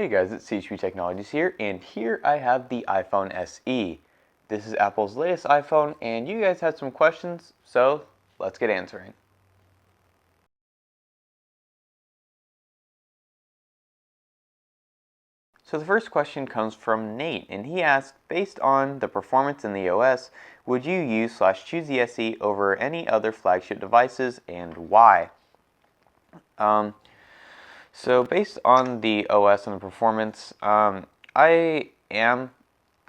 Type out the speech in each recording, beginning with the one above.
Hey guys, it's CHP Technologies here, and here I have the iPhone SE. This is Apple's latest iPhone, and you guys had some questions, so let's get answering. So the first question comes from Nate, and he asked, based on the performance in the OS, would you use/choose the SE over any other flagship devices, and why? So based on the OS and the performance, I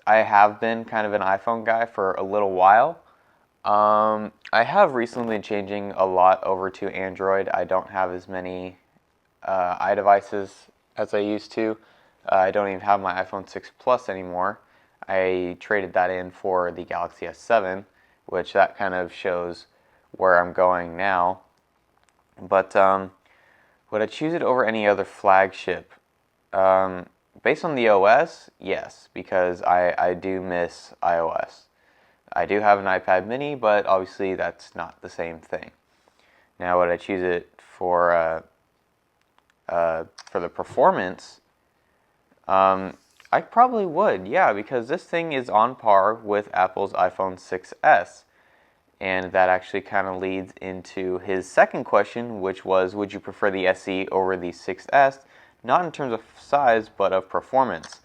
have been kind of an iPhone guy for a little while. I have recently been changing a lot over to Android. I don't have as many iDevices as I used to. I don't even have my iPhone 6 Plus anymore. I traded that in for the Galaxy S7, which that kind of shows where I'm going now. But would I choose it over any other flagship? Based on the OS, yes, because I do miss iOS. I do have an iPad mini, but obviously that's not the same thing. Now, would I choose it for the performance? I probably would, yeah, because this thing is on par with Apple's iPhone 6s. And that actually kind of leads into his second question, which was, would you prefer the SE over the 6s? Not in terms of size, but of performance.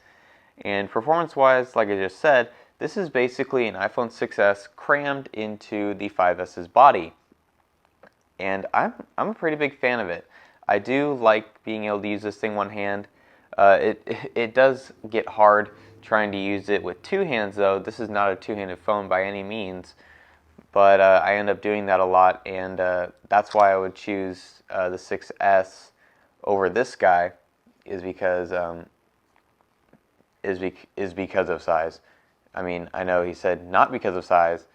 And performance-wise, like I just said, this is basically an iPhone 6s crammed into the 5s's body. And I'm a pretty big fan of it. I do like being able to use this thing one hand. It does get hard trying to use it with two hands, though. This is not a two-handed phone by any means. But I end up doing that a lot, and that's why I would choose the 6s over this guy, is because of size. I mean, I know he said not because of size,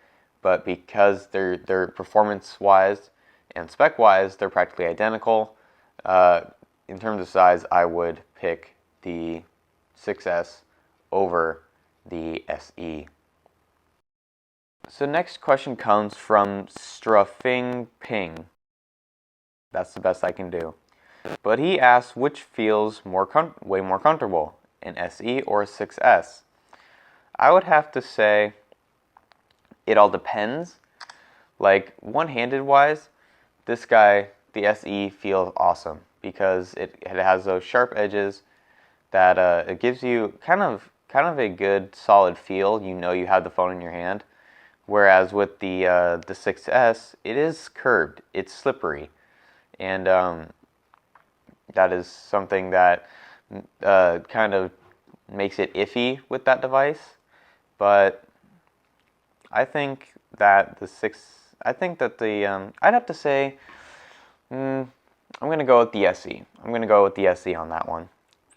but because they're performance-wise and spec-wise, they're practically identical. In terms of size, I would pick the 6s over the SE. So next question comes from Struffing Ping. That's the best I can do. But he asks, which feels way more comfortable, an SE or a 6s? I would have to say it all depends. Like, one-handed wise, this guy, the SE, feels awesome because it has those sharp edges that it gives you kind of a good solid feel. You know you have the phone in your hand. Whereas with the 6s, it is curved, it's slippery, and that is something that kind of makes it iffy with that device. But I think that I'd have to say, I'm going to go with the SE. I'm going to go with the SE on that one,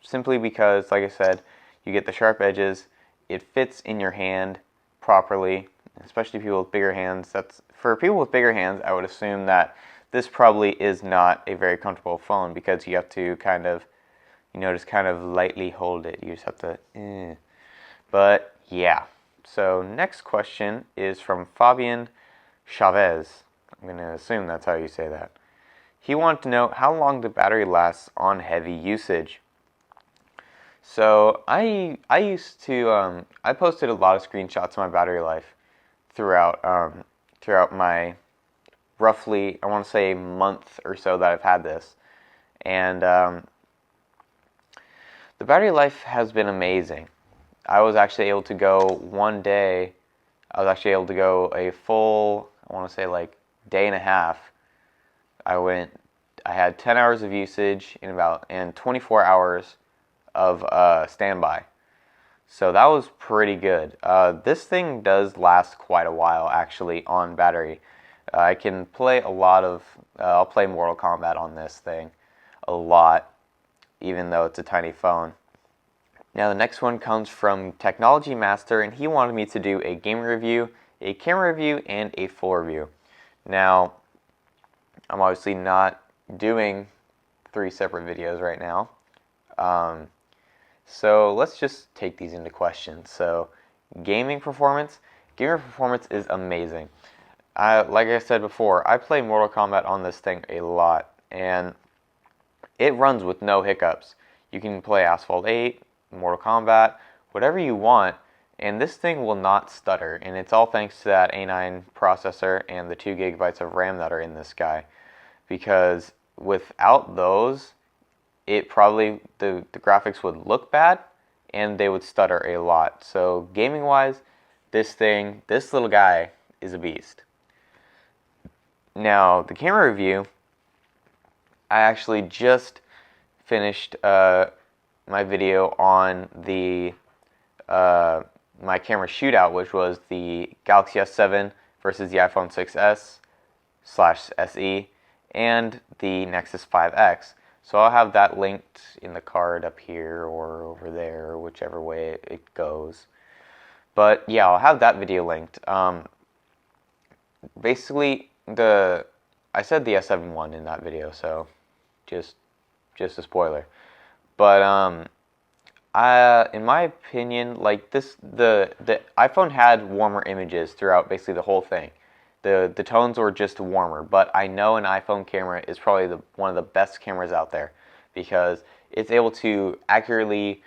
simply because, like I said, you get the sharp edges, it fits in your hand properly. Especially people with bigger hands. For people with bigger hands, I would assume that this probably is not a very comfortable phone because you have to kind of, just kind of lightly hold it. You just have to, But yeah. So next question is from Fabian Chavez. I'm going to assume that's how you say that. He wanted to know how long the battery lasts on heavy usage. So I used to, I posted a lot of screenshots of my battery life throughout my roughly, I want to say, a month or so that I've had this, and the battery life has been amazing. I was actually able to go one day. I was actually able to go a full, I want to say, like day and a half. I had 10 hours of usage and 24 hours of standby. So that was pretty good. This thing does last quite a while, actually, on battery. I can play a lot of, I'll play Mortal Kombat on this thing a lot, even though it's a tiny phone. Now the next one comes from Technology Master, and he wanted me to do a game review, a camera review, and a full review. Now, I'm obviously not doing 3 separate videos right now. So let's just take these into question. So gamer performance is amazing. Like I said before, I play Mortal Kombat on this thing a lot, and it runs with no hiccups. You can play Asphalt 8, Mortal Kombat, whatever you want, and this thing will not stutter. And it's all thanks to that A9 processor and the 2 gigabytes of RAM that are in this guy. Because without those, it probably, the graphics would look bad and they would stutter a lot. So gaming wise, this little guy is a beast. Now, the camera review, I actually just finished my video on the my camera shootout, which was the Galaxy S7 versus the iPhone 6s/SE and the Nexus 5X. So I'll have that linked in the card up here or over there, whichever way it goes. But yeah, I'll have that video linked. Basically, I said the S7 won in that video, so just a spoiler. But in my opinion, like the iPhone had warmer images throughout basically the whole thing. The tones were just warmer, but I know an iPhone camera is probably one of the best cameras out there because it's able to accurately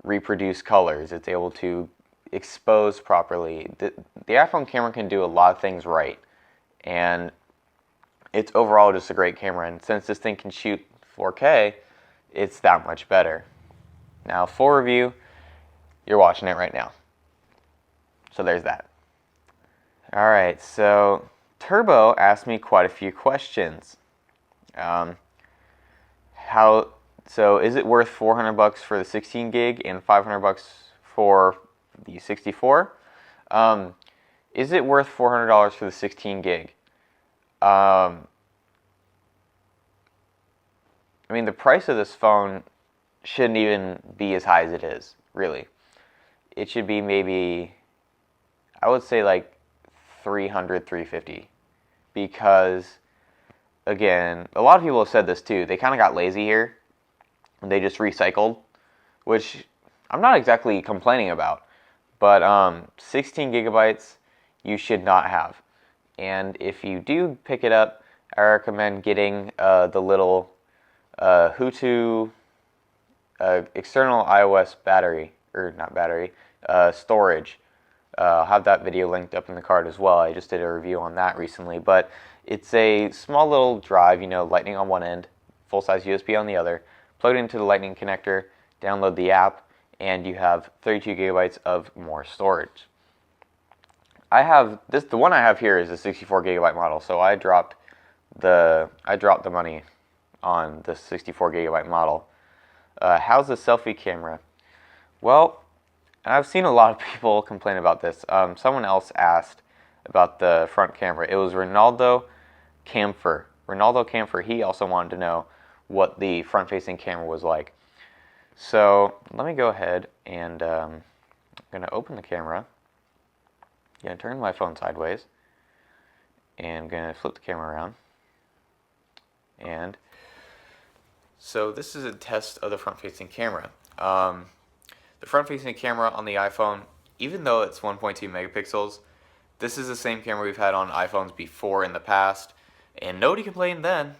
reproduce colors. It's able to expose properly. The iPhone camera can do a lot of things right, and it's overall just a great camera. And since this thing can shoot 4K, it's that much better. Now, full review, you're watching it right now. So there's that. Alright, so Turbo asked me quite a few questions. So is it worth $400 for the 16 gig and $500 for the 64? Is it worth $400 for the 16 gig? I mean, the price of this phone shouldn't even be as high as it is, really. It should be maybe, I would say like $300, $350, because again, a lot of people have said this too. They kind of got lazy here, and they just recycled, which I'm not exactly complaining about. But 16 gigabytes, you should not have. And if you do pick it up, I recommend getting the little Hutu external iOS battery, or not battery, storage. I'll have that video linked up in the card as well. I just did a review on that recently, but it's a small little drive, lightning on one end, full-size USB on the other, plug it into the lightning connector, download the app, and you have 32 gigabytes of more storage. The one I have here is a 64 gigabyte model, so I dropped the money on the 64 gigabyte model. How's the selfie camera? Well, I've seen a lot of people complain about this. Someone else asked about the front camera. It was Ronaldo Camphor. He also wanted to know what the front-facing camera was like. So let me go ahead and I'm going to open the camera. I'm going to turn my phone sideways. And I'm going to flip the camera around. And so this is a test of the front-facing camera. The front-facing camera on the iPhone, even though it's 1.2 megapixels, this is the same camera we've had on iPhones before in the past, and nobody complained then.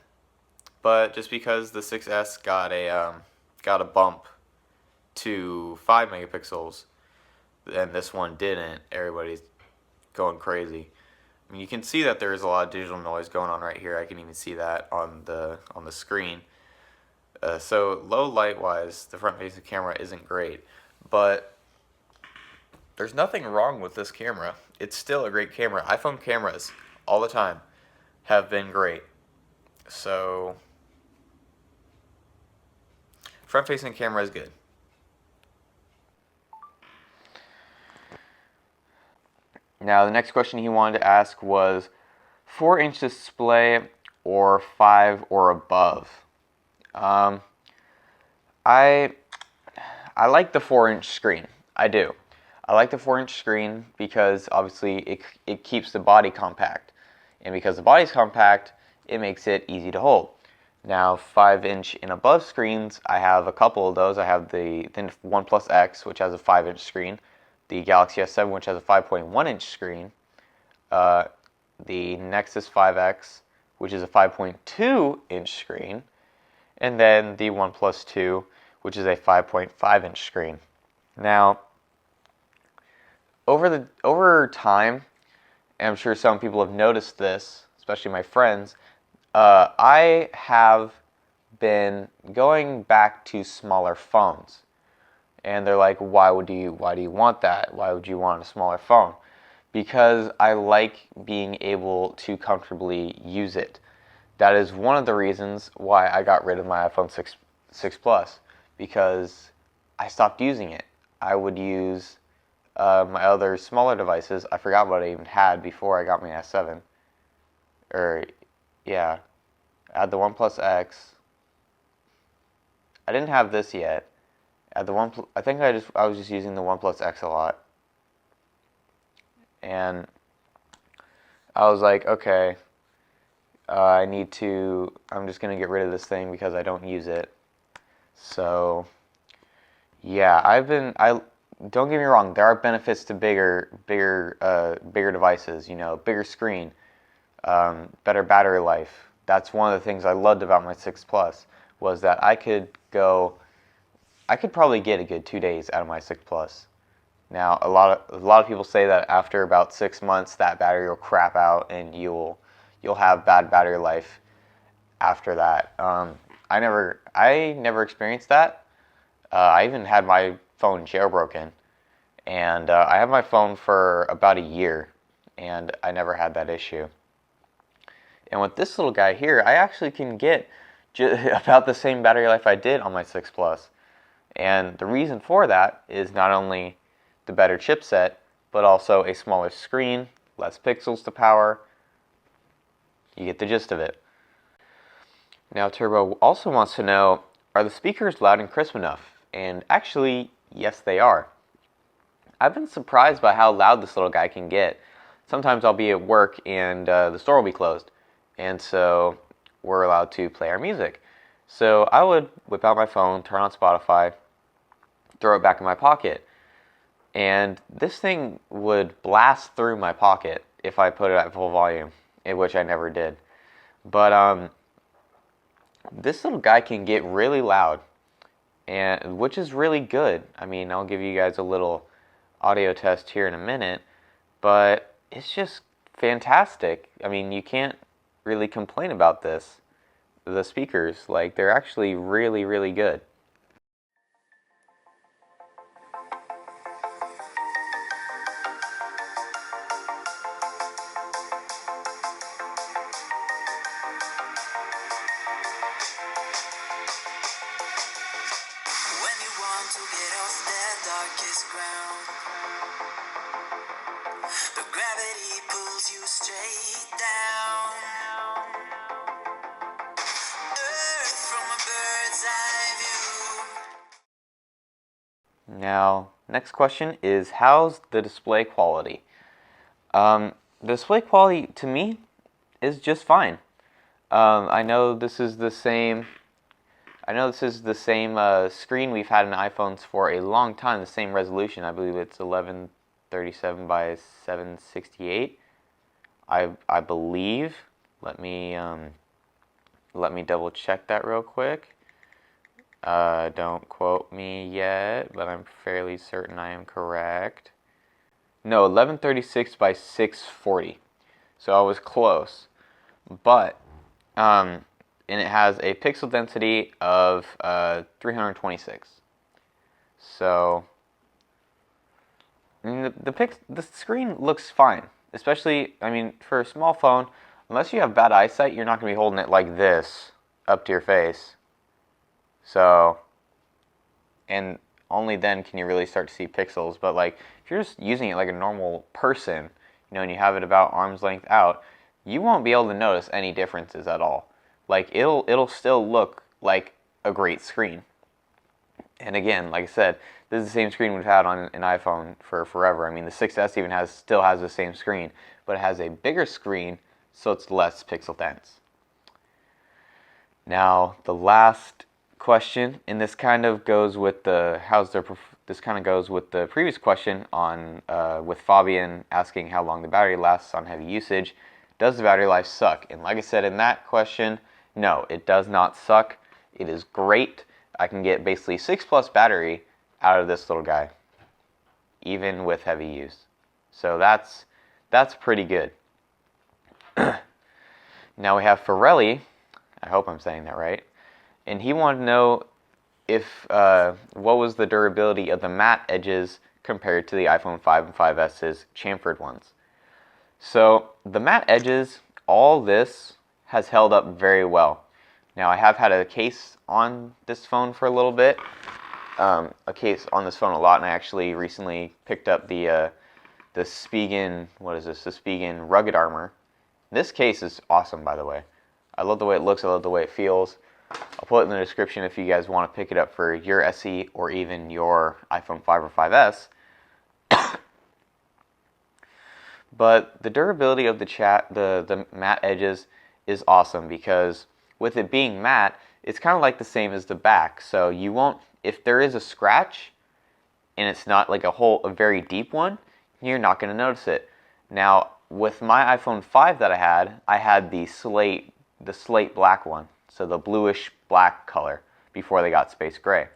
But just because the 6S got a bump to 5 megapixels, and this one didn't, everybody's going crazy. I mean, you can see that there is a lot of digital noise going on right here. I can even see that on the screen. So low light wise, the front-facing camera isn't great. But there's nothing wrong with this camera. It's still a great camera. iPhone cameras, all the time, have been great. So, front-facing camera is good. Now, the next question he wanted to ask was 4-inch display or 5 or above. I like the 4-inch screen. I do. I like the 4-inch screen because obviously it keeps the body compact. And because the body's compact, it makes it easy to hold. Now, 5-inch and above screens, I have a couple of those. I have the OnePlus X, which has a 5-inch screen, the Galaxy S7, which has a 5.1-inch screen, the Nexus 5X, which is a 5.2-inch screen, and then the OnePlus 2, which is a 5.5-inch screen. Now, over time, and I'm sure some people have noticed this, especially my friends, I have been going back to smaller phones. And they're like, why do you want that? Why would you want a smaller phone? Because I like being able to comfortably use it. That is one of the reasons why I got rid of my iPhone 6 Plus, because I stopped using it. I would use my other smaller devices. I forgot what I even had before I got my S7. Yeah, I had the OnePlus X. I didn't have this yet. At the I think I was just using the OnePlus X a lot, and I was like, okay, I'm just gonna get rid of this thing because I don't use it. So, yeah, don't get me wrong, there are benefits to bigger devices. You know, bigger screen, better battery life. That's one of the things I loved about my 6 Plus, was that I could probably get a good 2 days out of my 6 Plus. Now, a lot of people say that after about 6 months, that battery will crap out and you'll have bad battery life after that. I never experienced that. I even had my phone jailbroken, and I had my phone for about a year, and I never had that issue. And with this little guy here, I actually can get about the same battery life I did on my 6 Plus. And the reason for that is not only the better chipset, but also a smaller screen, less pixels to power. You get the gist of it. Now, Turbo also wants to know, are the speakers loud and crisp enough? And actually, yes, they are. I've been surprised by how loud this little guy can get. Sometimes I'll be at work and the store will be closed, and so we're allowed to play our music. So I would whip out my phone, turn on Spotify, throw it back in my pocket, and this thing would blast through my pocket if I put it at full volume, which I never did. But this little guy can get really loud, and which is really good. I mean, I'll give you guys a little audio test here in a minute, but it's just fantastic. I mean, you can't really complain about this. The speakers, like, they're actually really, really good. When you want to get off that darkest ground, the gravity pulls you straight down. Earth from a bird's eye view. Now, next question is, how's the display quality? The display quality, to me, is just fine. I know this is the same screen we've had in iPhones for a long time, the same resolution. I believe it's 1137 by 768. I believe. Let me double check that real quick. Don't quote me yet, but I'm fairly certain I am correct. No, 1136 by 640. So I was close, but and it has a pixel density of 326. So I mean, the screen looks fine, especially, I mean, for a small phone. Unless you have bad eyesight, you're not going to be holding it like this up to your face. So, and only then can you really start to see pixels. But like, if you're just using it like a normal person, you know, and you have it about arm's length out, you won't be able to notice any differences at all. Like, it'll still look like a great screen. And again, like I said, this is the same screen we've had on an iPhone for forever. I mean, the 6S even still has the same screen, but it has a bigger screen, so it's less pixel dense. Now, the last question, and this kind of goes with the previous question on with Fabian asking how long the battery lasts on heavy usage. Does the battery life suck? And like I said in that question, no, it does not suck. It is great. I can get basically 6+ battery out of this little guy, even with heavy use. So that's pretty good. Now we have Farelli. I hope I'm saying that right. And he wanted to know if what was the durability of the matte edges compared to the iPhone 5 and 5S's chamfered ones. So the matte edges, all this has held up very well. Now I have had a case on this phone for a little bit, a case on this phone a lot, and I actually recently picked up the Spigen, what is this, the Spigen Rugged Armor. This case is awesome, by the way. I love the way it looks, I love the way it feels. I'll put it in the description if you guys want to pick it up for your SE or even your iPhone 5 or 5S. But the durability of the matte edges is awesome because with it being matte, it's kind of like the same as the back. So you won't, if there is a scratch and it's not like a very deep one, you're not going to notice it. Now, with my iPhone 5 that I had the slate black one. So the bluish black color before they got space gray.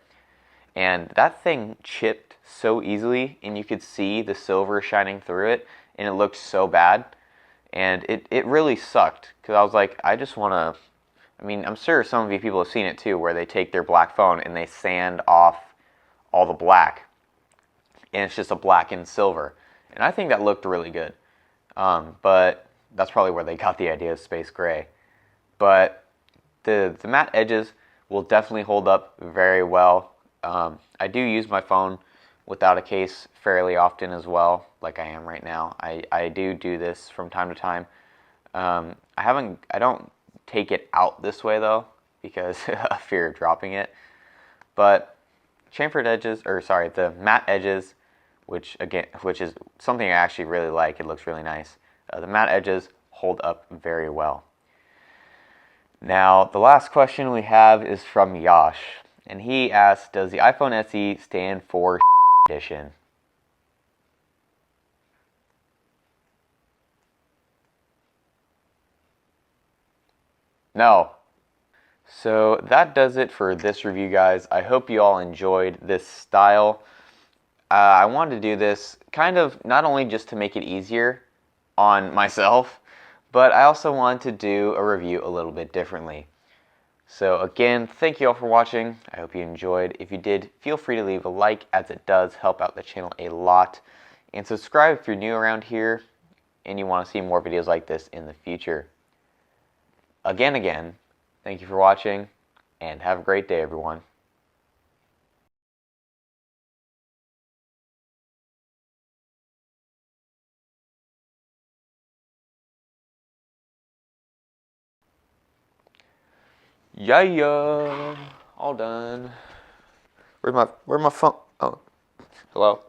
And that thing chipped so easily, and you could see the silver shining through it, and it looked so bad. And it really sucked, because I was like, I just want to, I mean, I'm sure some of you people have seen it too, where they take their black phone and they sand off all the black, and it's just a black and silver. And I think that looked really good. But that's probably where they got the idea of space gray. But the matte edges will definitely hold up very well. I do use my phone without a case fairly often as well, like I am right now. I do this from time to time. I don't take it out this way though, because of fear of dropping it. But chamfered edges, or sorry, the matte edges, which is something I actually really like. It looks really nice. The matte edges hold up very well. Now, the last question we have is from Yash, and he asks, does the iPhone SE stand for edition? No. So that does it for this review, guys. I hope you all enjoyed this style. I wanted to do this kind of not only just to make it easier on myself, but I also wanted to do a review a little bit differently. So again, thank you all for watching. I hope you enjoyed. If you did, feel free to leave a like, as it does help out the channel a lot. And subscribe if you're new around here and you want to see more videos like this in the future. Again, thank you for watching, and have a great day, everyone. Yeah, all done. Where's my phone? Oh, hello.